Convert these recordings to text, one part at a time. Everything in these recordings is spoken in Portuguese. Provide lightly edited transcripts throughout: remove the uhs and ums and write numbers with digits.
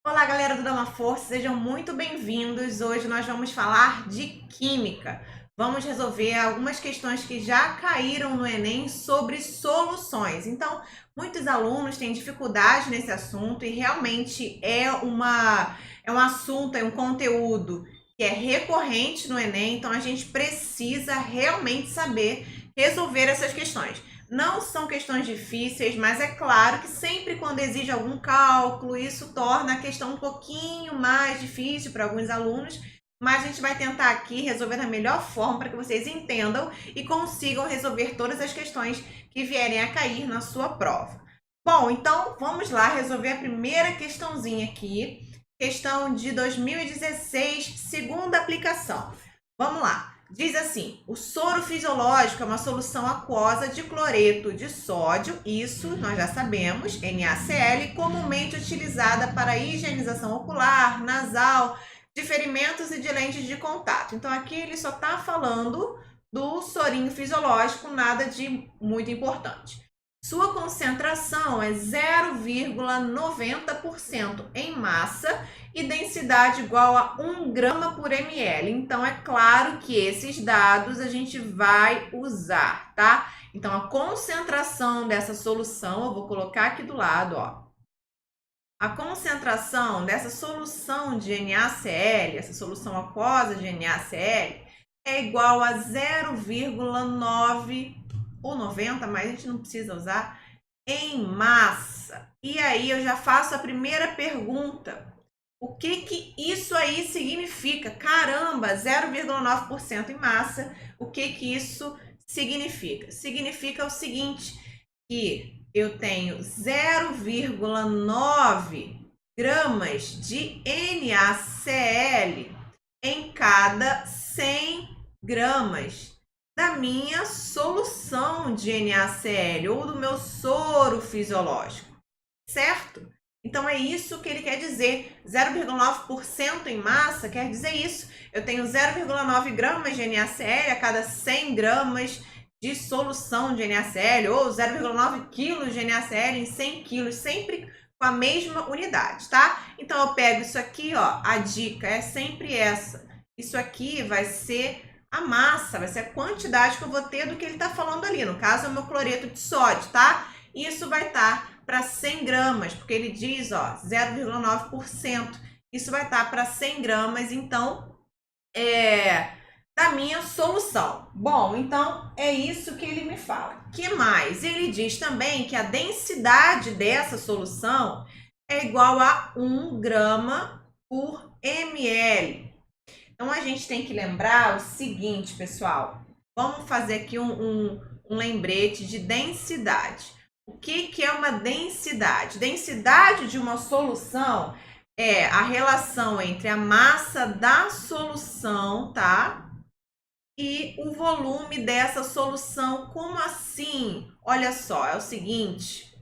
Olá, galera do Dama Força, sejam muito bem-vindos. Hoje nós vamos falar de química. Vamos resolver algumas questões que já caíram no Enem sobre soluções. Então, muitos alunos têm dificuldade nesse assunto e realmente é um assunto, é um conteúdo que é recorrente no Enem, então a gente precisa realmente saber resolver essas questões. Não são questões difíceis, mas é claro que sempre quando exige algum cálculo, isso torna a questão um pouquinho mais difícil para alguns alunos, mas a gente vai tentar aqui resolver da melhor forma para que vocês entendam e consigam resolver todas as questões que vierem a cair na sua prova. Bom, então vamos lá resolver a primeira questãozinha aqui, questão de 2016, segunda aplicação. Vamos lá. Diz assim: o soro fisiológico é uma solução aquosa de cloreto de sódio, isso nós já sabemos, NaCl, comumente utilizada para higienização ocular, nasal, de ferimentos e de lentes de contato. Então aqui ele só está falando do sorinho fisiológico, nada de muito importante. Sua concentração é 0,90% em massa e densidade igual a 1 grama por ml. Então, é claro que esses dados a gente vai usar, tá? Então, a concentração dessa solução, eu vou colocar aqui do lado, ó. A concentração dessa solução de NaCl, essa solução aquosa de NaCl, é igual a 0,9 ou 90, mas a gente não precisa usar, em massa. E aí eu já faço a primeira pergunta. O que isso aí significa? Caramba, 0,9% em massa. O que isso significa? Significa o seguinte, que eu tenho 0,9 gramas de NaCl em cada 100 gramas da minha solução de NaCl ou do meu soro fisiológico, certo? Então é isso que ele quer dizer. 0,9% em massa quer dizer isso. Eu tenho 0,9 gramas de NaCl a cada 100 gramas de solução de NaCl ou 0,9 quilos de NaCl em 100 quilos, sempre com a mesma unidade, tá? Então eu pego isso aqui, ó, a dica é sempre essa. Isso aqui vai ser a massa, vai ser a quantidade que eu vou ter do que ele está falando ali. No caso, é o meu cloreto de sódio, tá? Isso vai estar para 100 gramas, porque ele diz, ó, 0,9%. Isso vai estar para 100 gramas, então, da minha solução. Bom, então é isso que ele me fala. Que mais? Ele diz também que a densidade dessa solução é igual a 1 grama por ml. Então a gente tem que lembrar o seguinte, pessoal. Vamos fazer aqui um lembrete de densidade. O que é uma densidade? Densidade de uma solução é a relação entre a massa da solução, tá? E o volume dessa solução. Como assim? Olha só, é o seguinte.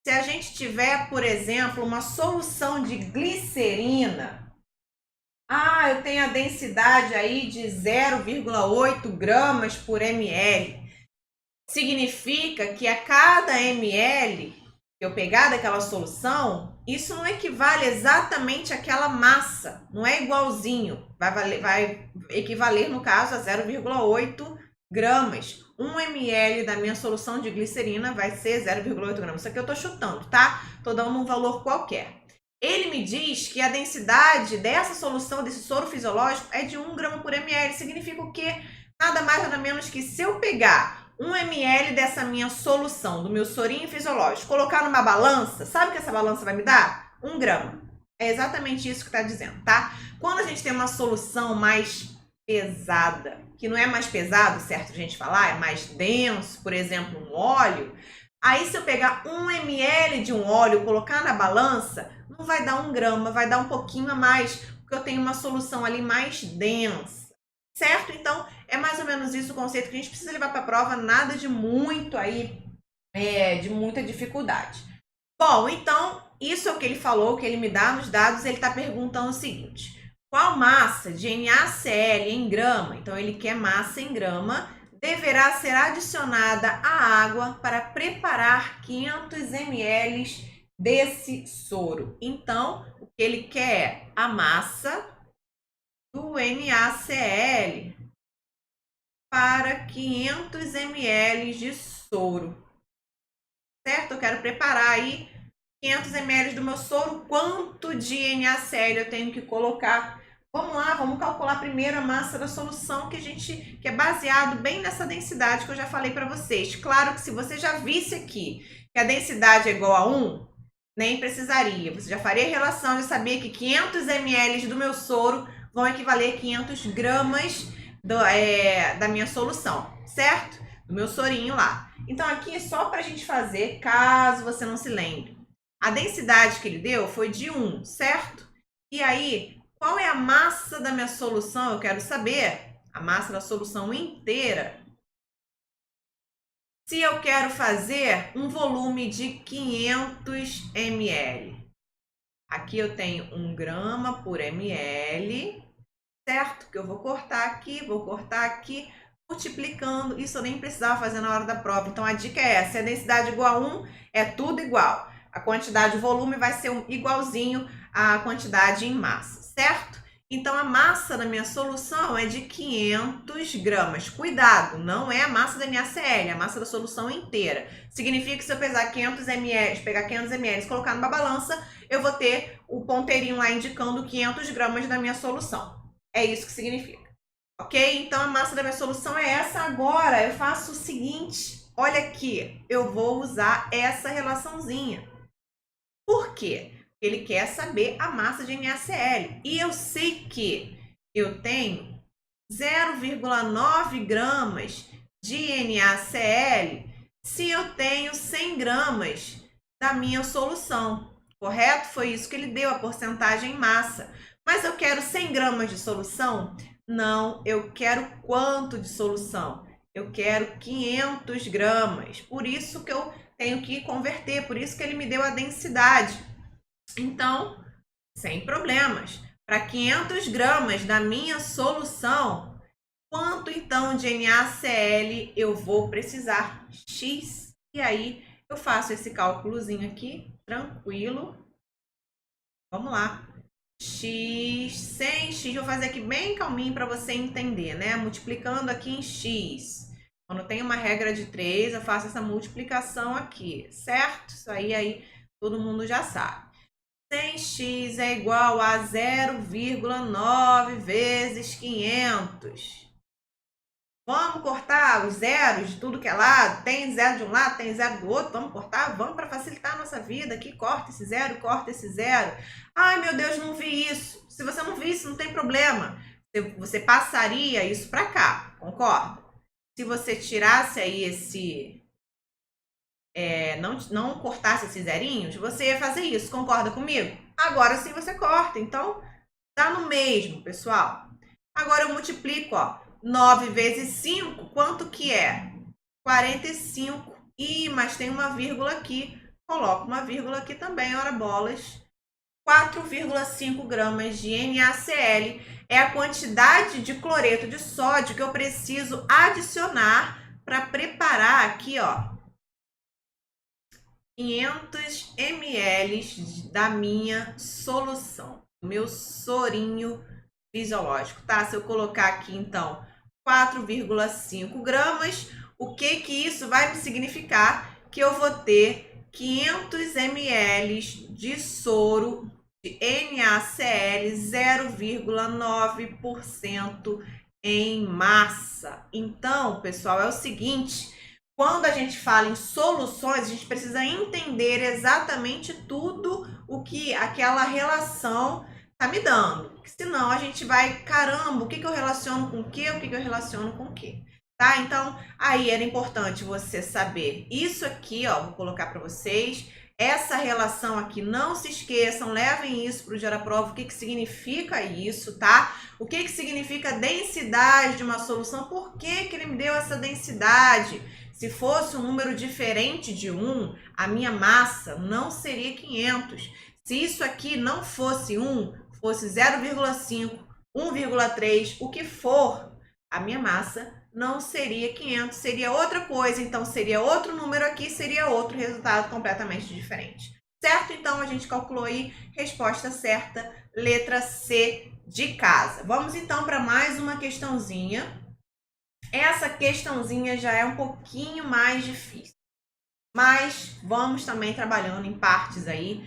Se a gente tiver, por exemplo, uma solução de glicerina, eu tenho a densidade aí de 0,8 gramas por ml. Significa que a cada ml que eu pegar daquela solução, isso não equivale exatamente àquela massa, não é igualzinho, vai equivaler no caso a 0,8 gramas. 1 ml da minha solução de glicerina vai ser 0,8 gramas. Isso aqui eu estou chutando, tá? Estou dando um valor qualquer. Ele me diz que a densidade dessa solução, desse soro fisiológico, é de 1 grama por ml. Significa o quê? Nada mais nada menos que se eu pegar 1 ml dessa minha solução, do meu sorinho fisiológico, colocar numa balança, sabe o que essa balança vai me dar? 1 grama. É exatamente isso que está dizendo, tá? Quando a gente tem uma solução mais pesada, que não é mais pesado, certo a gente falar, é mais denso, por exemplo, um óleo, aí se eu pegar 1 ml de um óleo e colocar na balança, não vai dar 1 grama, vai dar um pouquinho a mais, porque eu tenho uma solução ali mais densa, certo? Então, é mais ou menos isso o conceito que a gente precisa levar para a prova, nada de muito aí, de muita dificuldade. Bom, então, isso é o que ele falou, que ele me dá nos dados, ele está perguntando o seguinte: qual massa de NaCl em grama, então ele quer massa em grama, deverá ser adicionada à água para preparar 500 ml desse soro. Então, o que ele quer é a massa do NaCl para 500 ml de soro. Certo? Eu quero preparar aí 500 ml do meu soro. Quanto de NaCl eu tenho que colocar? Vamos lá, vamos calcular primeiro a massa da solução que é baseado bem nessa densidade que eu já falei para vocês. Claro que se você já visse aqui que a densidade é igual a 1, nem precisaria. Você já faria a relação de saber que 500 ml do meu soro vão equivaler a 500 gramas da minha solução, certo? Do meu sorinho lá. Então aqui é só para a gente fazer, caso você não se lembre. A densidade que ele deu foi de 1, certo? E aí, qual é a massa da minha solução? Eu quero saber a massa da solução inteira. Se eu quero fazer um volume de 500 ml. Aqui eu tenho 1 grama por ml, certo? Que eu vou cortar aqui, multiplicando. Isso eu nem precisava fazer na hora da prova. Então, a dica é essa. Se a densidade é igual a 1, é tudo igual. A quantidade de volume vai ser igualzinho à quantidade em massa, certo? Então, a massa da minha solução é de 500 gramas. Cuidado, não é a massa da NaCl, é a massa da solução inteira. Significa que se eu pesar 500 ml, pegar 500 ml e colocar numa balança, eu vou ter o ponteirinho lá indicando 500 gramas da minha solução. É isso que significa. Ok? Então, a massa da minha solução é essa. Agora, eu faço o seguinte. Olha aqui, eu vou usar essa relaçãozinha. Por quê? Ele quer saber a massa de NaCl. E eu sei que eu tenho 0,9 gramas de NaCl se eu tenho 100 gramas da minha solução. Correto? Foi isso que ele deu, a porcentagem em massa. Mas eu quero 100 gramas de solução? Não, eu quero quanto de solução? Eu quero 500 gramas. Por isso que eu tenho que converter, por isso que ele me deu a densidade. Então, sem problemas. Para 500 gramas da minha solução, quanto então de NaCl eu vou precisar? X. E aí, eu faço esse cálculozinho aqui, tranquilo. Vamos lá. X, 100x, vou fazer aqui bem calminho para você entender, né? Multiplicando aqui em x. Quando tem uma regra de 3, eu faço essa multiplicação aqui, certo? Isso aí todo mundo já sabe. 100x é igual a 0,9 vezes 500. Vamos cortar os zeros de tudo que é lado? Tem zero de um lado, tem zero do outro. Vamos cortar? Vamos para facilitar a nossa vida aqui. Corta esse zero, corta esse zero. Ai, meu Deus, não vi isso. Se você não viu isso, não tem problema. Você passaria isso para cá, concorda? Se você tirasse aí não cortasse esses zerinhos, você ia fazer isso, concorda comigo? Agora sim você corta, então dá no mesmo, pessoal. Agora eu multiplico, ó. 9 vezes 5, quanto que é? 45. Ih, mas tem uma vírgula aqui. Coloco uma vírgula aqui também, ora bolas. 4,5 gramas de NaCl é a quantidade de cloreto de sódio que eu preciso adicionar para preparar aqui, ó, 500 ml da minha solução, meu sorinho fisiológico, tá? Se eu colocar aqui, então, 4,5 gramas, o que isso vai me significar? Que eu vou ter 500 ml de soro de NaCl 0,9% em massa. Então, pessoal, é o seguinte, quando a gente fala em soluções, a gente precisa entender exatamente tudo o que aquela relação tá me dando. Senão a gente vai, caramba, o que eu relaciono com o quê? O que eu relaciono com o quê? Tá? Então, aí era importante você saber isso aqui, ó, vou colocar para vocês. Essa relação aqui, não se esqueçam, levem isso para o Geraprova, o que significa isso, tá? O que significa densidade de uma solução, por que ele me deu essa densidade? Se fosse um número diferente de 1, a minha massa não seria 500. Se isso aqui não fosse 1, fosse 0,5, 1,3, o que for, a minha massa não seria 500, seria outra coisa. Então, seria outro número aqui, seria outro resultado completamente diferente. certo? Então, a gente calculou aí, resposta certa, letra C de casa. Vamos então para mais uma questãozinha. Essa questãozinha já é um pouquinho mais difícil, mas vamos também trabalhando em partes aí.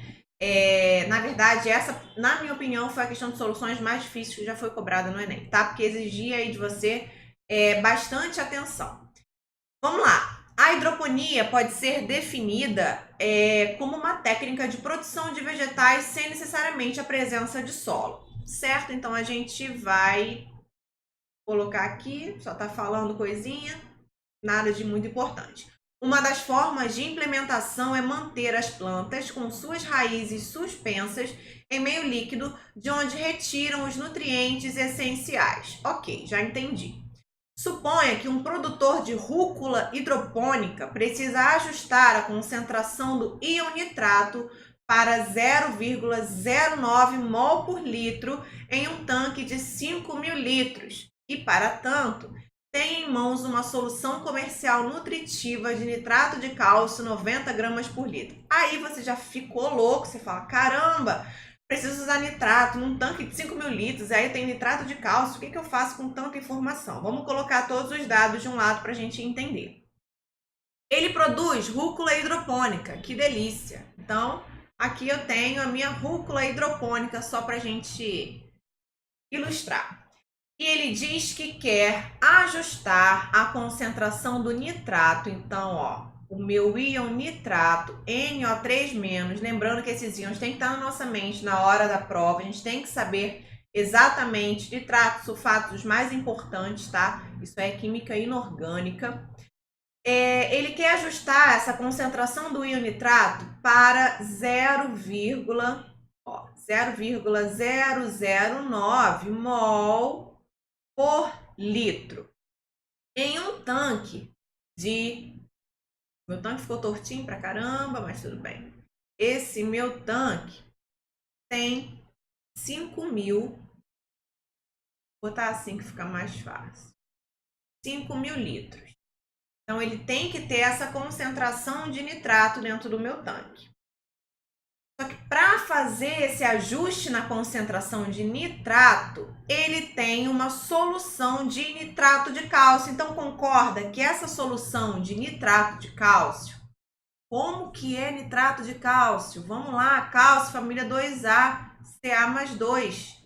Na verdade, essa, na minha opinião, foi a questão de soluções mais difíceis que já foi cobrada no Enem, tá? Porque exigia aí de você bastante atenção. Vamos lá. A hidroponia pode ser definida como uma técnica de produção de vegetais sem necessariamente a presença de solo, certo? Então, a gente vai colocar aqui, só tá falando coisinha, nada de muito importante. Uma das formas de implementação é manter as plantas com suas raízes suspensas em meio líquido, de onde retiram os nutrientes essenciais. Ok, já entendi. Suponha que um produtor de rúcula hidropônica precisa ajustar a concentração do íon nitrato para 0,09 mol por litro em um tanque de 5.000 litros e, para tanto, tem em mãos uma solução comercial nutritiva de nitrato de cálcio 90 gramas por litro. Aí você já ficou louco, você fala, caramba, preciso usar nitrato num tanque de 5.000 litros, aí tem nitrato de cálcio, o que eu faço com tanta informação? Vamos colocar todos os dados de um lado para a gente entender. Ele produz rúcula hidropônica, que delícia! Então, aqui eu tenho a minha rúcula hidropônica só para a gente ilustrar. E ele diz que quer ajustar a concentração do nitrato. Então, ó, o meu íon nitrato, NO3-, lembrando que esses íons têm que estar na nossa mente na hora da prova, a gente tem que saber exatamente nitratos, sulfatos, os mais importantes, tá? Isso é química inorgânica. Ele quer ajustar essa concentração do íon nitrato para 0,009 mol por litro em um tanque de... Meu tanque ficou tortinho pra caramba, mas tudo bem. Esse meu tanque tem 5.000, vou botar assim que fica mais fácil, 5.000 litros. Então, ele tem que ter essa concentração de nitrato dentro do meu tanque. Só que para fazer esse ajuste na concentração de nitrato, ele tem uma solução de nitrato de cálcio. Então, concorda que essa solução de nitrato de cálcio, como que é nitrato de cálcio? Vamos lá, cálcio, família 2A, Ca+2.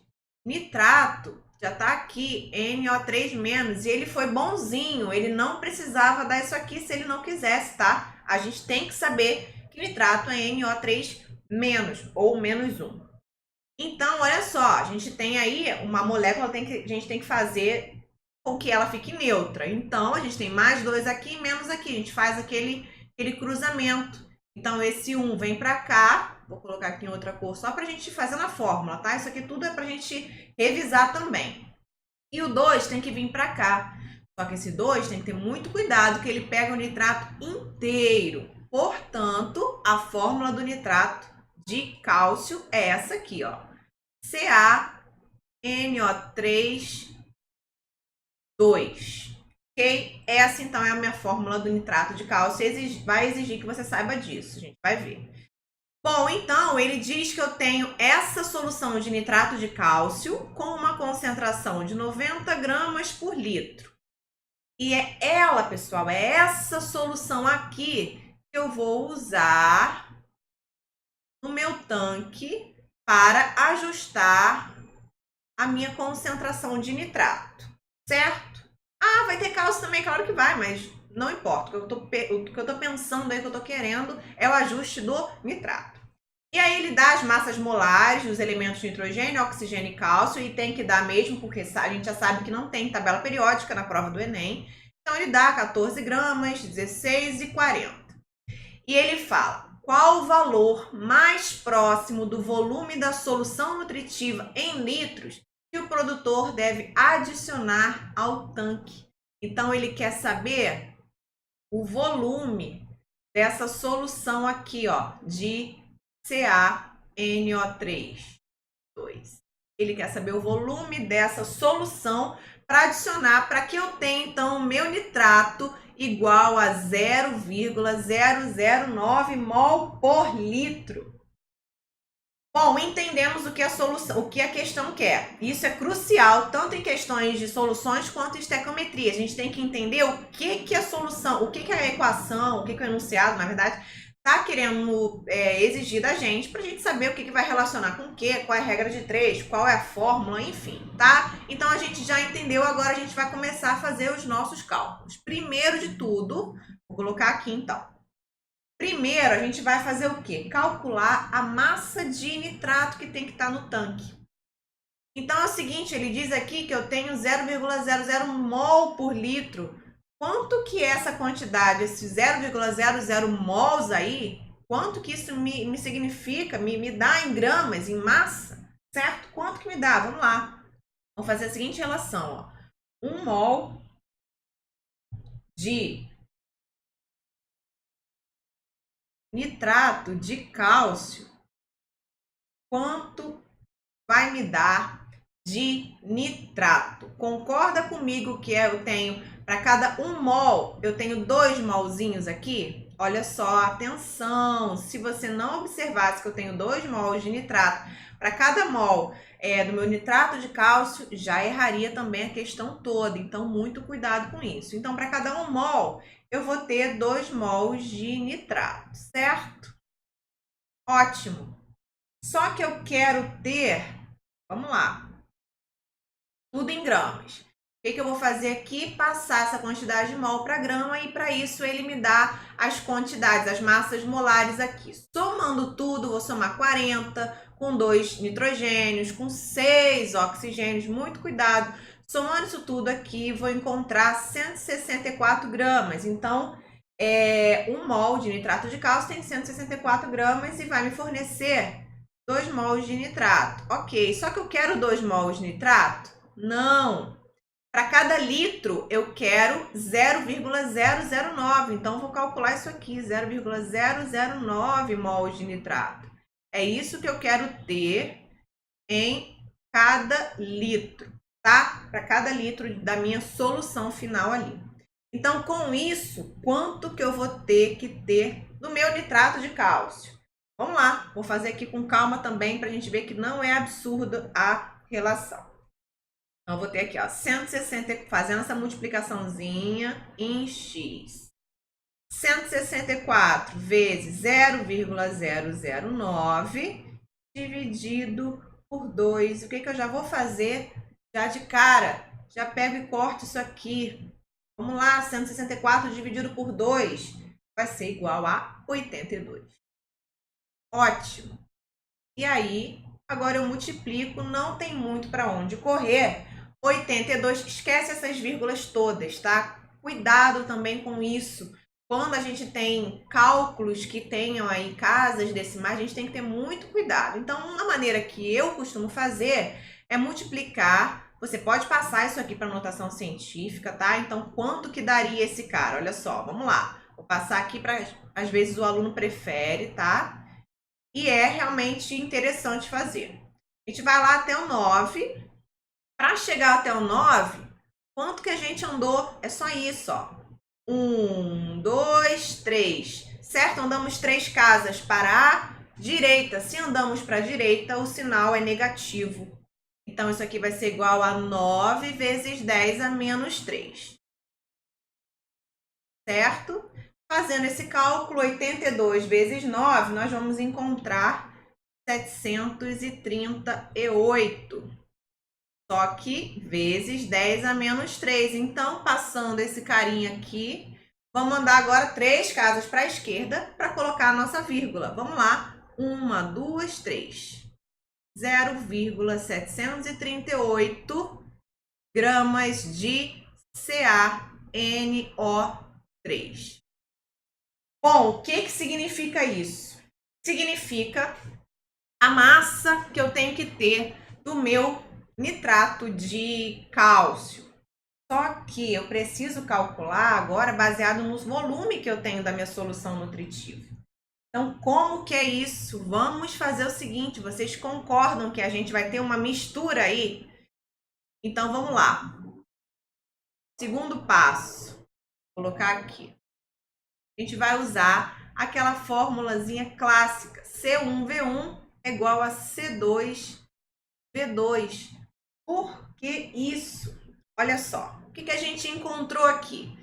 Nitrato, já está aqui, NO3-, e ele foi bonzinho, ele não precisava dar isso aqui se ele não quisesse, tá? A gente tem que saber que nitrato é NO3- ou -1. Então, olha só, a gente tem aí uma molécula, a gente tem que fazer com que ela fique neutra. Então, a gente tem +2 aqui e menos aqui. A gente faz aquele cruzamento. Então, esse 1 vem para cá. Vou colocar aqui em outra cor só para a gente fazer na fórmula, tá? Isso aqui tudo é para a gente revisar também. E o 2 tem que vir para cá. Só que esse 2 tem que ter muito cuidado, que ele pega o nitrato inteiro. Portanto, a fórmula do nitrato de cálcio é essa aqui, ó. CaNO3, 2. Ok? Essa, então, é a minha fórmula do nitrato de cálcio. Vai exigir que você saiba disso, a gente vai ver. Bom, então, ele diz que eu tenho essa solução de nitrato de cálcio com uma concentração de 90 gramas por litro. E é ela, pessoal, é essa solução aqui que eu vou usar no meu tanque para ajustar a minha concentração de nitrato, certo? Ah, vai ter cálcio também, claro que vai, mas não importa. O que eu tô pensando aí, o que eu tô querendo é o ajuste do nitrato. E aí ele dá as massas molares dos elementos nitrogênio, oxigênio e cálcio, e tem que dar mesmo, porque a gente já sabe que não tem tabela periódica na prova do Enem. Então ele dá 14 gramas, 16 e 40. E ele fala: qual o valor mais próximo do volume da solução nutritiva em litros que o produtor deve adicionar ao tanque? Então, ele quer saber o volume dessa solução aqui, ó, de CaNO3, 2. Ele quer saber o volume dessa solução para adicionar, para que eu tenha, então, o meu nitrato igual a 0,009 mol por litro. Bom, entendemos o que a solução, o que a questão quer. Isso é crucial, tanto em questões de soluções quanto em estequiometria. A gente tem que entender o que a solução, o que a equação, o que o enunciado, na verdade, está querendo exigir da gente, para a gente saber o que vai relacionar com o que, qual é a regra de três, qual é a fórmula, enfim, tá? Então a gente já entendeu, agora a gente vai começar a fazer os nossos cálculos. Primeiro de tudo, vou colocar aqui então. Primeiro, a gente vai fazer o quê? Calcular a massa de nitrato que tem que estar no tanque. Então é o seguinte, ele diz aqui que eu tenho 0,00 mol por litro. Quanto que é essa quantidade, esses 0,00 mols aí, quanto que isso me significa, me dá em gramas, em massa, certo? Quanto que me dá? Vamos lá. Vamos fazer a seguinte relação, ó. 1 mol de nitrato de cálcio, quanto vai me dar de nitrato? Concorda comigo que eu tenho, para cada 1 mol, eu tenho 2 molzinhos aqui? Olha só, atenção, se você não observasse que eu tenho 2 mols de nitrato, para cada mol do meu nitrato de cálcio, já erraria também a questão toda, então muito cuidado com isso. Então, para cada 1 mol, eu vou ter 2 mols de nitrato, certo? Ótimo. Só que eu quero ter, vamos lá, tudo em gramas. O que eu vou fazer aqui? Passar essa quantidade de mol para grama, e para isso ele me dá as quantidades, as massas molares aqui. Somando tudo, vou somar 40 com 2 nitrogênios, com 6 oxigênios, muito cuidado. Somando isso tudo aqui, vou encontrar 164 gramas. Então, 1 mol de nitrato de cálcio tem 164 gramas e vai me fornecer 2 mols de nitrato. Ok, só que eu quero 2 mols de nitrato? Não. Para cada litro, eu quero 0,009. Então, vou calcular isso aqui, 0,009 mols de nitrato. É isso que eu quero ter em cada litro, tá? Para cada litro da minha solução final ali. Então, com isso, quanto que eu vou ter que ter no meu nitrato de cálcio? Vamos lá, vou fazer aqui com calma também para a gente ver que não é absurdo a relação. Então, eu vou ter aqui, ó, 160, fazendo essa multiplicaçãozinha em x. 164 vezes 0,009 dividido por 2. O que eu já vou fazer? Já de cara, já pego e corto isso aqui. Vamos lá, 164 dividido por 2 vai ser igual a 82. Ótimo. E aí, agora eu multiplico, não tem muito para onde correr. 82, esquece essas vírgulas todas, tá? Cuidado também com isso. Quando a gente tem cálculos que tenham aí casas decimais, a gente tem que ter muito cuidado. Então, uma maneira que eu costumo fazer é multiplicar. Você pode passar isso aqui para notação científica, tá? Então, quanto que daria esse cara? Olha só, vamos lá. Vou passar aqui para, às vezes o aluno prefere, tá? E é realmente interessante fazer. A gente vai lá até o 9. Para chegar até o 9, quanto que a gente andou? É só isso, ó. 1, 2, 3. Certo? Andamos 3 casas para a direita. Se andamos para a direita, o sinal é negativo. Então, isso aqui vai ser igual a 9 vezes 10 a menos 3. Certo? Fazendo esse cálculo, 82 vezes 9, nós vamos encontrar 738. Só que vezes 10 a menos 3. Então, passando esse carinha aqui, vamos mandar agora 3 casas para a esquerda para colocar a nossa vírgula. Vamos lá. 1, 2, 3. 0,738 gramas de CaNO3. Bom, o que significa isso? Significa a massa que eu tenho que ter do meu nitrato de cálcio. Só que eu preciso calcular agora baseado no volume que eu tenho da minha solução nutritiva. Então, como que é isso? Vamos fazer o seguinte, vocês concordam que a gente vai ter uma mistura aí? Então, vamos lá. Segundo passo, vou colocar aqui. A gente vai usar aquela formulazinha clássica, C1V1 é igual a C2V2. Por que isso? Olha só, o que a gente encontrou aqui?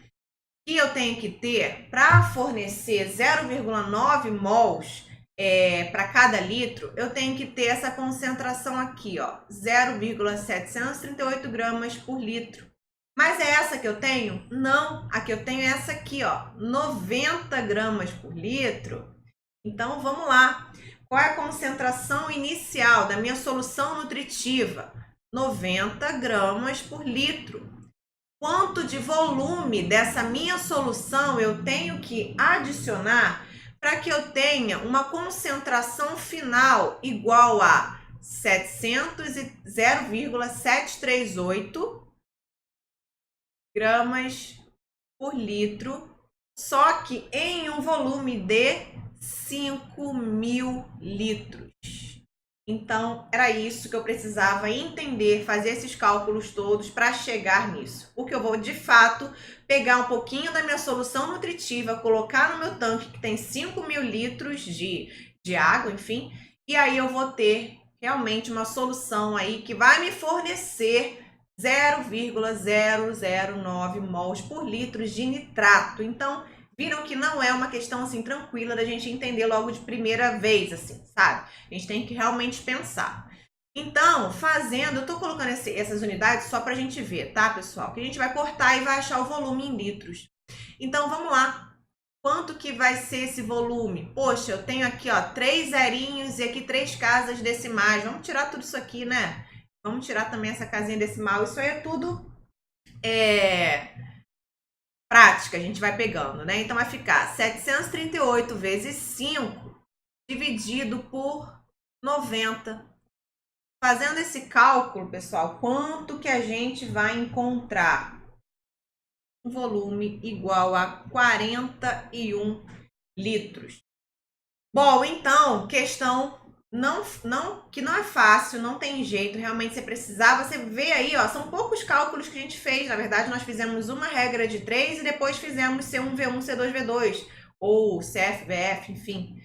Que eu tenho que ter para fornecer 0,9 mols para cada litro, eu tenho que ter essa concentração aqui, ó, 0,738 gramas por litro. Mas é essa que eu tenho? Não, a que eu tenho é essa aqui, ó, 90 gramas por litro. Então, vamos lá. Qual é a concentração inicial da minha solução nutritiva? 90 gramas por litro. Quanto de volume dessa minha solução eu tenho que adicionar para que eu tenha uma concentração final igual a 0,738 gramas por litro, só que em um volume de 5.000 litros. Então, era isso que eu precisava entender, fazer esses cálculos todos para chegar nisso. Porque eu vou, de fato, pegar um pouquinho da minha solução nutritiva, colocar no meu tanque, que tem 5.000 litros de água, enfim, e aí eu vou ter realmente uma solução aí que vai me fornecer 0,009 mols por litro de nitrato. Então, viram que não é uma questão assim tranquila da gente entender logo de primeira vez, assim, sabe? A gente tem que realmente pensar. Então, fazendo, eu tô colocando essas unidades só pra gente ver, tá, pessoal? Que a gente vai cortar e vai achar o volume em litros. Então, vamos lá. Quanto que vai ser esse volume? Poxa, eu tenho aqui, ó, 3 zerinhos e aqui 3 casas decimais. Vamos tirar tudo isso aqui, né? Vamos tirar também essa casinha decimal. Isso aí é tudo prática, a gente vai pegando, né? Então, vai ficar 738 vezes 5 dividido por 90. Fazendo esse cálculo, pessoal, quanto que a gente vai encontrar? Um volume igual a 41 litros. Bom, então, questão que não é fácil, não tem jeito, realmente você precisava, você vê aí, ó, são poucos cálculos que a gente fez, na verdade nós fizemos uma regra de 3 e depois fizemos C1V1, C2V2, ou CFVF, enfim,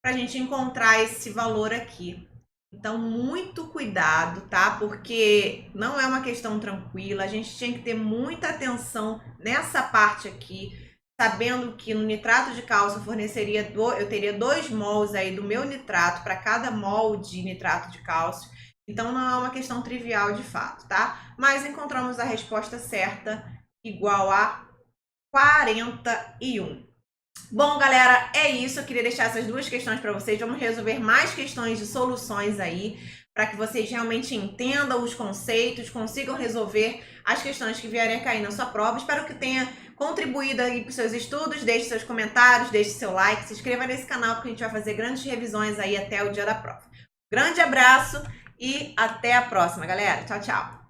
para a gente encontrar esse valor aqui. Então, muito cuidado, tá? Porque não é uma questão tranquila, a gente tinha que ter muita atenção nessa parte aqui, sabendo que no nitrato de cálcio eu teria 2 mols aí do meu nitrato para cada mol de nitrato de cálcio. Então, não é uma questão trivial de fato, tá? Mas encontramos a resposta certa, igual a 41. Bom, galera, é isso. Eu queria deixar essas duas questões para vocês. Vamos resolver mais questões de soluções aí, para que vocês realmente entendam os conceitos, consigam resolver as questões que vierem a cair na sua prova. Espero que tenha contribuído aí para os seus estudos. Deixe seus comentários, deixe seu like, se inscreva nesse canal, porque a gente vai fazer grandes revisões aí até o dia da prova. Grande abraço e até a próxima, galera. Tchau, tchau.